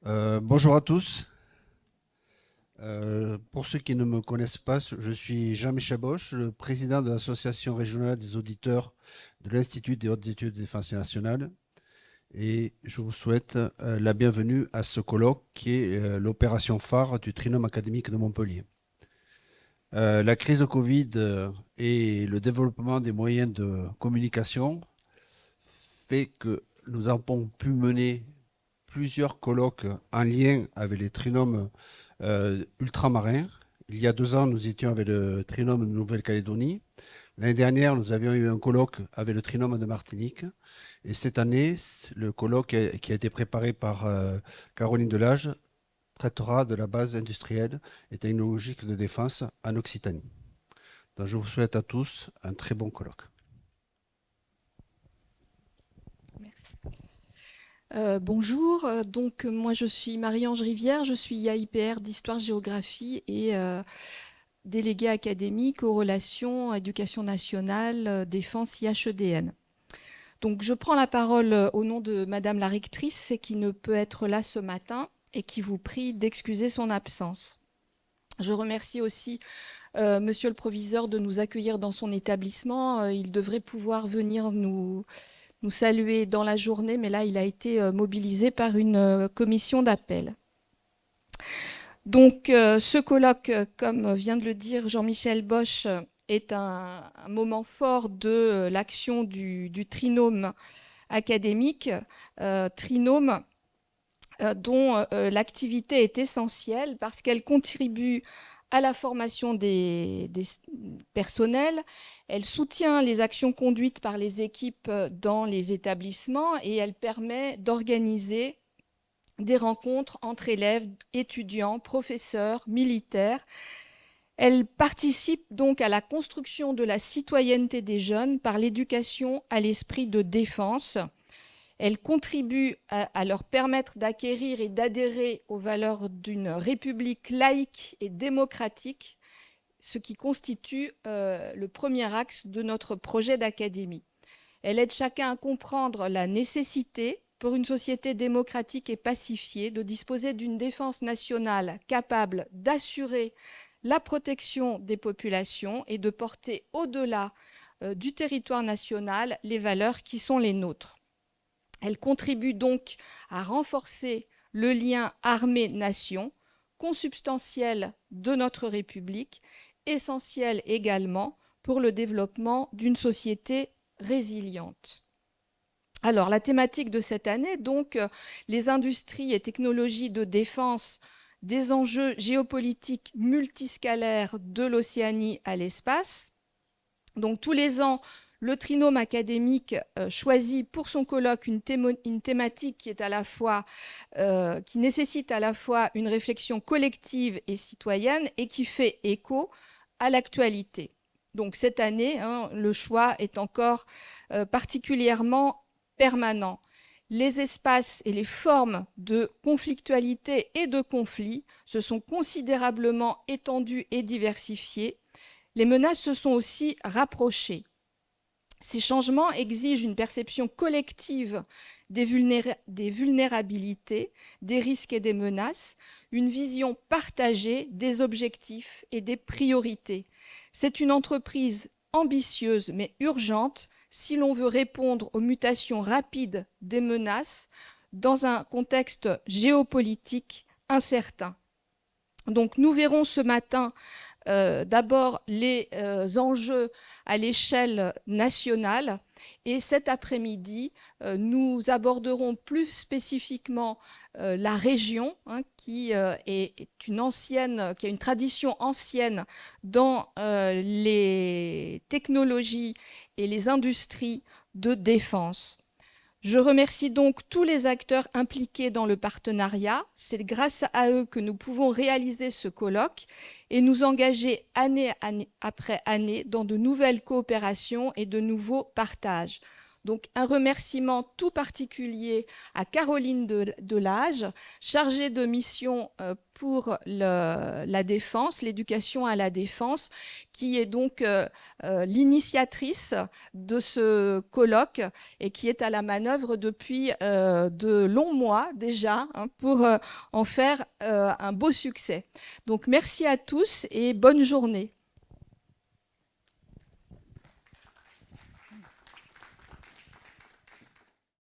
Bonjour à tous. Pour ceux qui ne me connaissent pas, je suis Jean-Michel Bosch, le président de l'Association régionale des auditeurs de l'Institut des hautes études de défense nationale. Et je vous souhaite la bienvenue à ce colloque qui est l'opération phare du Trinôme académique de Montpellier. La crise de Covid et le développement des moyens de communication fait que nous avons pu mener plusieurs colloques en lien avec les trinômes ultramarins. Il y a 2 ans, nous étions avec le trinôme de Nouvelle-Calédonie. L'année dernière, nous avions eu un colloque avec le trinôme de Martinique. Et cette année, le colloque qui a été préparé par Caroline Delage traitera de la base industrielle et technologique de défense en Occitanie. Donc, je vous souhaite à tous un très bon colloque. Bonjour, donc moi je suis Marie-Ange Rivière, je suis IAIPR d'Histoire-Géographie et déléguée académique aux relations éducation nationale, défense IHEDN. Donc je prends la parole au nom de Madame la rectrice qui ne peut être là ce matin et qui vous prie d'excuser son absence. Je remercie aussi Monsieur le proviseur de nous accueillir dans son établissement. Il devrait pouvoir venir nous saluer dans la journée, mais là, il a été mobilisé par une commission d'appel. Donc, ce colloque, comme vient de le dire Jean-Michel Bosch, est un moment fort de l'action du trinôme académique, trinôme dont l'activité est essentielle parce qu'elle contribue à la formation des personnels, elle soutient les actions conduites par les équipes dans les établissements et elle permet d'organiser des rencontres entre élèves, étudiants, professeurs, militaires. Elle participe donc à la construction de la citoyenneté des jeunes par l'éducation à l'esprit de défense. Elle contribue à leur permettre d'acquérir et d'adhérer aux valeurs d'une république laïque et démocratique, ce qui constitue le premier axe de notre projet d'académie. Elle aide chacun à comprendre la nécessité, pour une société démocratique et pacifiée, de disposer d'une défense nationale capable d'assurer la protection des populations et de porter au-delà du territoire national les valeurs qui sont les nôtres. Elle contribue donc à renforcer le lien armée-nation, consubstantiel de notre République, essentiel également pour le développement d'une société résiliente. Alors, la thématique de cette année, donc, les industries et technologies de défense, des enjeux géopolitiques multiscalaires de l'Océanie à l'espace. Donc, tous les ans, le trinôme académique choisit pour son colloque une thématique qui est à la fois, qui nécessite à la fois une réflexion collective et citoyenne et qui fait écho à l'actualité. Donc cette année, le choix est encore particulièrement permanent. Les espaces et les formes de conflictualité et de conflit se sont considérablement étendus et diversifiés. Les menaces se sont aussi rapprochées. Ces changements exigent une perception collective des vulnérabilités, des risques et des menaces, une vision partagée des objectifs et des priorités. C'est une entreprise ambitieuse mais urgente si l'on veut répondre aux mutations rapides des menaces dans un contexte géopolitique incertain. Donc nous verrons ce matin d'abord les enjeux à l'échelle nationale et cet après-midi, nous aborderons plus spécifiquement la région qui est qui a une tradition ancienne dans les technologies et les industries de défense. Je remercie donc tous les acteurs impliqués dans le partenariat. C'est grâce à eux que nous pouvons réaliser ce colloque et nous engager année après année dans de nouvelles coopérations et de nouveaux partages. Donc un remerciement tout particulier à Caroline Delage, chargée de mission pour la défense, l'éducation à la défense, qui est donc l'initiatrice de ce colloque et qui est à la manœuvre depuis de longs mois déjà pour en faire un beau succès. Donc merci à tous et bonne journée.